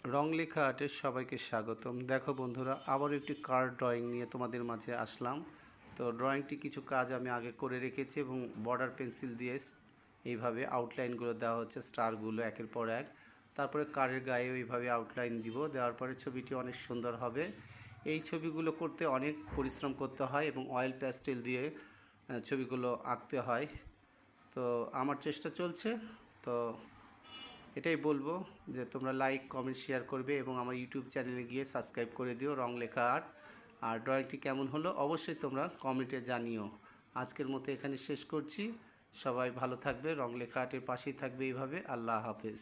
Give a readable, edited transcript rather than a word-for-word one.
রং লেখা আর্টের সবাইকে স্বাগতম। দেখো বন্ধুরা, আবার একটি কার্ড ড্রয়িং নিয়ে তোমাদের মাঝে আসলাম। তো ড্রয়িংটি কিছু কাজ আমি আগে করে রেখেছি এবং বর্ডার পেন্সিল দিয়ে এইভাবে আউটলাইনগুলো দেওয়া হচ্ছে, স্টারগুলো একের পর এক। তারপরে কার্ডের গায়ে ওইভাবে আউটলাইন দিব, দেওয়ার পরে ছবিটি অনেক সুন্দর হবে। এই ছবিগুলো করতে অনেক পরিশ্রম করতে হয় এবং অয়েল প্যাস্টেল দিয়ে ছবিগুলো আঁকতে হয়। তো আমার চেষ্টা চলছে। তো এটাই বলবো যে তোমরা লাইক কমেন্ট শেয়ার করবে এবং আমার ইউটিউব চ্যানেলে গিয়ে সাবস্ক্রাইব করে দিও রং লেখা আর্ট। আর ড্রয়িংটি কেমন হলো অবশ্যই তোমরা কমেন্টে জানিও। আজকের মতো এখানে শেষ করছি। সবাই ভালো থাকবে, রং লেখা আর্টের পাশেই থাকবে এইভাবে। আল্লাহ হাফেজ।